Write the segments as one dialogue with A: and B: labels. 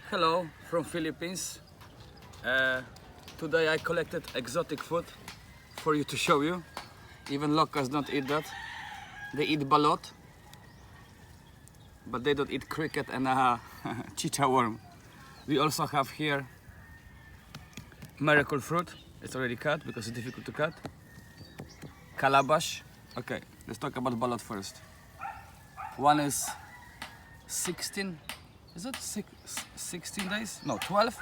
A: Hello from Philippines. Today I collected exotic food for you to show you. Even locals don't eat that. They eat balut, but they don't eat cricket and CHICHAWORM. We also have here miracle fruit. It's already cut because it's difficult to cut. Calabash. Okay, let's talk about balut first. One is 16. Is it 16 days? No, 12,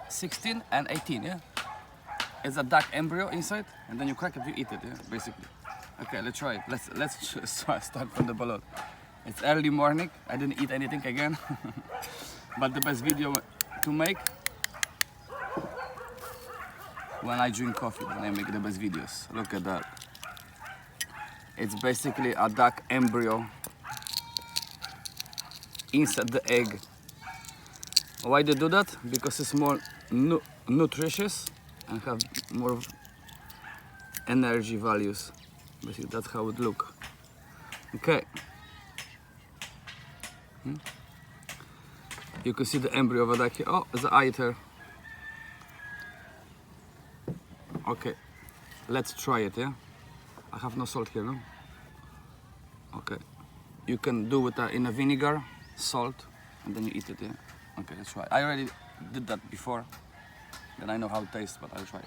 A: 16 and 18, yeah? It's a duck embryo inside, and then you crack it, you eat it, yeah, basically. Okay, let's try it. Let's start from the balut. It's early morning, I didn't eat anything again. But the best video to make when I drink coffee, when I make the best videos. Look at that. It's basically a duck embryo inside the egg. Why they do that? Because it's more nutritious and have more energy values. Basically, that's how it look. Okay. You can see the embryo of a duck here. Oh, there's an eye there. Okay, let's try it, yeah? I have no salt here, no? Okay. You can do it in a vinegar, salt, and then you eat it, yeah? Okay, let's try. I already did that before. Then I know how it tastes, but I'll try it.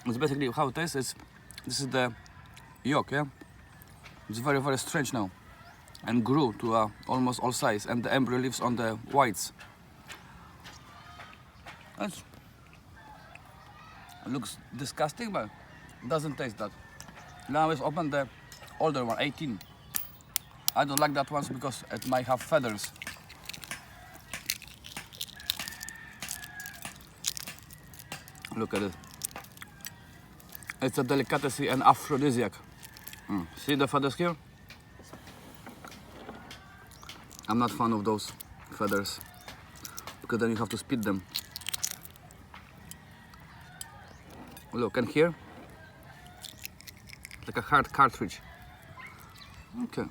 A: It's basically how it tastes. This is the yolk, yeah? It's very, very strange now. And grew to almost all size, and the embryo lives on the whites. It looks disgusting, but it doesn't taste that. Now let's open the older one, 18. I don't like that one because it might have feathers. Look at it. It's a delicacy and aphrodisiac. See the feathers here? I'm not fan of those feathers because then you have to spit them. Look, and here, like a hard cartridge. Okay,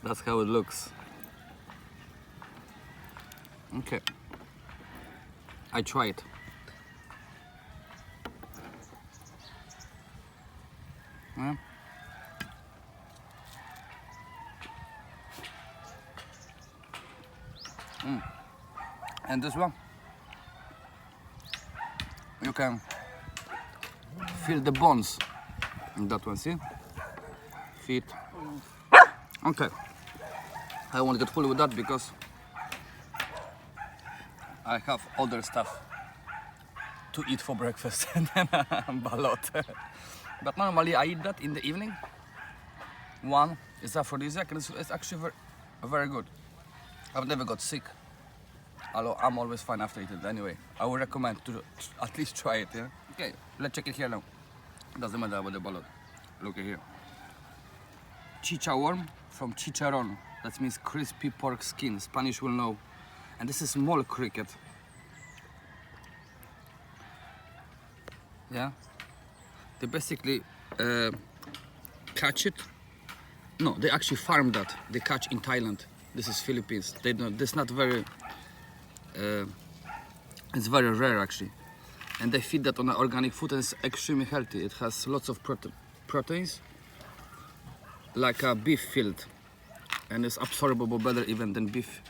A: that's how it looks. Okay, I try it. Yeah. And this one, you can feel the bones in that one, see? Feet. Okay. I won't get full with that because I have other stuff to eat for breakfast and then balut. But normally I eat that in the evening. One is aphrodisiac and it's actually very good. I've never got sick. Although I'm always fine after eating it anyway. I would recommend to at least try it, yeah? Okay, let's check it here now. Doesn't matter about the balut. Look at here. CHICHAWORM from chicharron. That means crispy pork skin. Spanish will know. And this is small cricket. Yeah? They basically catch it. No, they actually farm that. They catch in Thailand. This is Philippines. They don't. This not very. It's very rare actually, and they feed that on organic food, and it's extremely healthy. It has lots of proteins, like a beef filled, and it's absorbable better even than beef,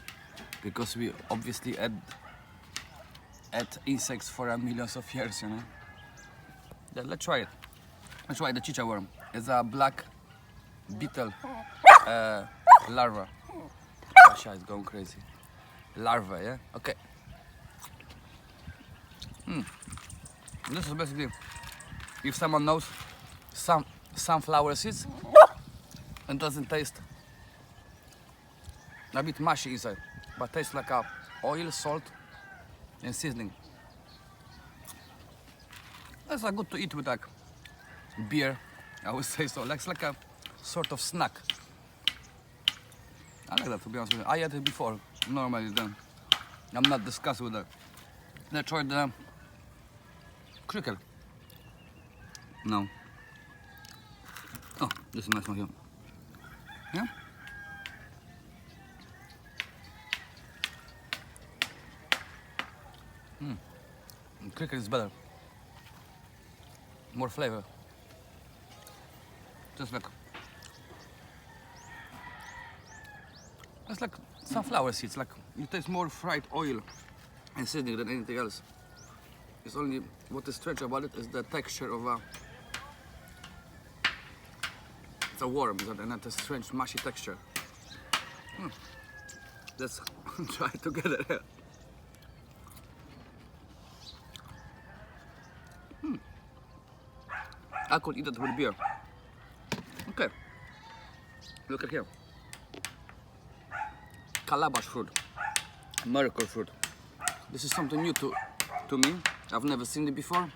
A: because we obviously ate insects for millions of years, you know. Yeah, let's try it. Let's try the CHICHAWORM. It's a black beetle larva. Pasha is going crazy. Larvae, yeah? Okay. This is basically, if someone knows sunflower seeds, it doesn't taste a bit mushy inside, but tastes like a oil, salt, and seasoning. That's good to eat with like beer, I would say so. It's like a sort of snack. I like that, to be honest with you. I ate it before, normally then. I'm not disgusted with that. Let's try the cricket. No. Oh, this is a nice one here. Yeah? Cricket is better. More flavor. Just like... It's like sunflower seeds. Like you taste more fried oil and seasoning than anything else. It's only what is strange about it is the texture of a... It's a worm, and not a strange mushy texture. Let's try it together. I could eat it with beer. Okay. Look at here. Calabash fruit. Miracle fruit. This is something new to me. I've never seen it before.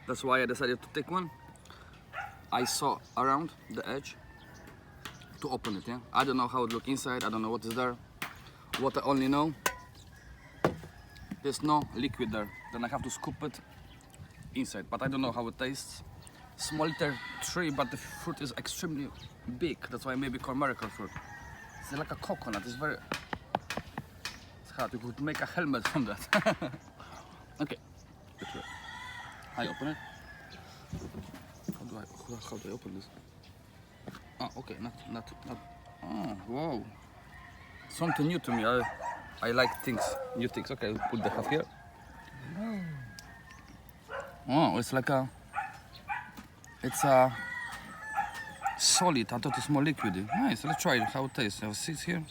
A: That's why I decided to take one. I saw around the edge to open it, yeah? I don't know how it looks inside, I don't know what is there. What I only know, there's no liquid there. Then I have to scoop it inside, but I don't know how it tastes. Small little tree, but the fruit is extremely big. That's why maybe called miracle fruit. It's like a coconut, it's very... It's hard, you could make a helmet from that. Okay, I open it. How do I open this? Oh, okay, not. Oh, whoa. Something new to me. I like new things. Okay, I'll put the half here. Oh, it's like it's a solid. I thought it's more liquidy. Nice. Let's try it. How it tastes. I have seeds here.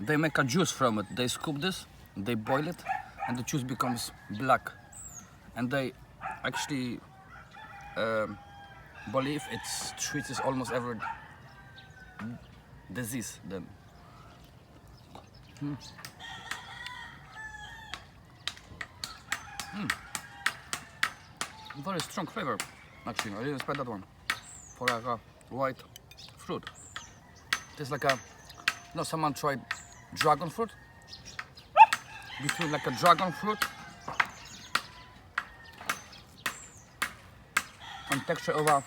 A: They make a juice from it. They scoop this, they boil it, and the juice becomes black. And they actually believe it treats almost every disease. Then. Very strong flavor. Actually, I didn't expect that one for a white fruit. It's like a. No, someone tried dragon fruit. Between like a dragon fruit and texture of a.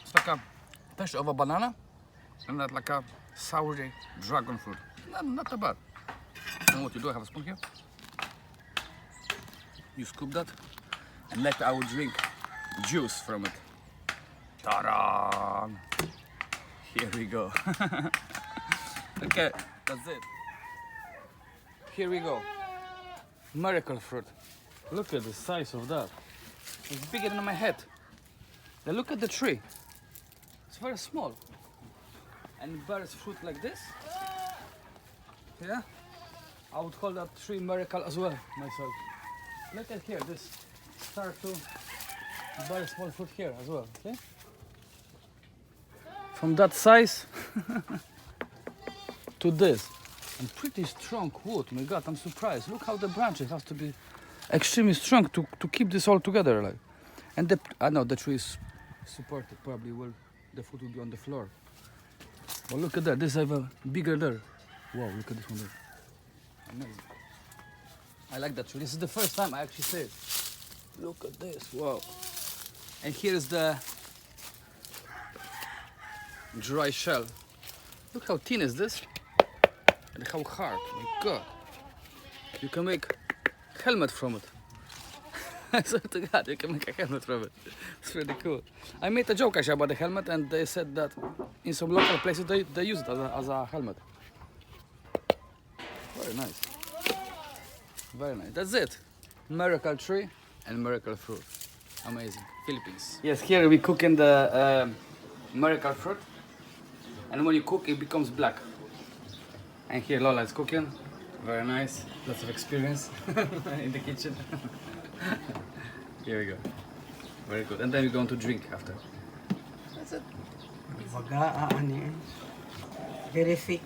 A: It's like a texture of a banana and that like a sour dragon fruit. Not that bad. And what you do, I have a spoon here. You scoop that and later I will drink juice from it. Ta-da! Here we go. Okay, that's it. Here we go. Miracle fruit. Look at the size of that. It's bigger than my head. Now look at the tree. It's very small. And it bears fruit like this. Yeah? I would call that tree miracle as well, myself. Look at here, this start to bear small fruit here as well, okay? From that size to this. And pretty strong wood, my God, I'm surprised. Look how the branches have to be extremely strong to keep this all together. Like. And I know the tree is supported, probably the food will be on the floor. But look at that, this is a bigger there. Wow, look at this one there. Amazing. I like that tree. This is the first time I actually see it. Look at this, wow. And here is the dry shell. Look how thin is this and how hard, my God. You can make a helmet from it. I swear to God, you can make a helmet from it. It's really cool. I made a joke actually about the helmet and they said that in some local places they use it as a helmet. Very nice. Very nice. That's it. Miracle tree and miracle fruit. Amazing. Philippines. Yes, here we cook in the miracle fruit. And when you cook, it becomes black. And here Lola is cooking. Very nice. Lots of experience in the kitchen. Here we go. Very good. And then we're going to drink after. That's it.
B: Very thick.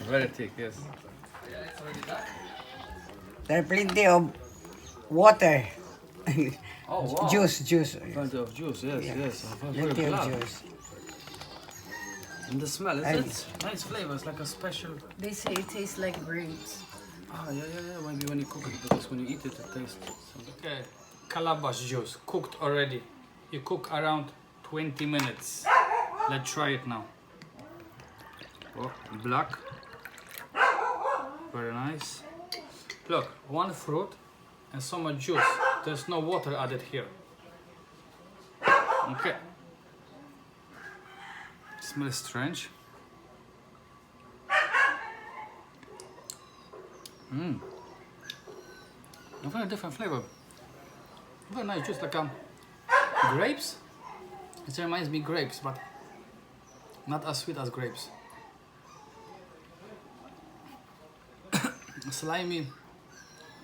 A: Very thick, yes.
B: There's plenty of water.
A: Oh, wow.
B: Juice.
A: Plenty of juice, yes,
B: Yeah.
A: yes.
B: Plenty of juice.
A: And the smell, it's nice flavor. It's like a special.
C: They say it tastes like grapes.
A: Ah, yeah. Maybe when you cook it, because when you eat it, it tastes. Okay, calabash juice cooked already. You cook around 20 minutes. Let's try it now. Oh, black. Very nice. Look, one fruit and so much juice. There's no water added here. Okay. Smells strange. A very different flavor. Very nice juice, like grapes. It reminds me grapes, but not as sweet as grapes. Slimy,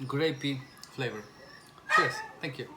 A: grapey flavor. Cheers. Thank you.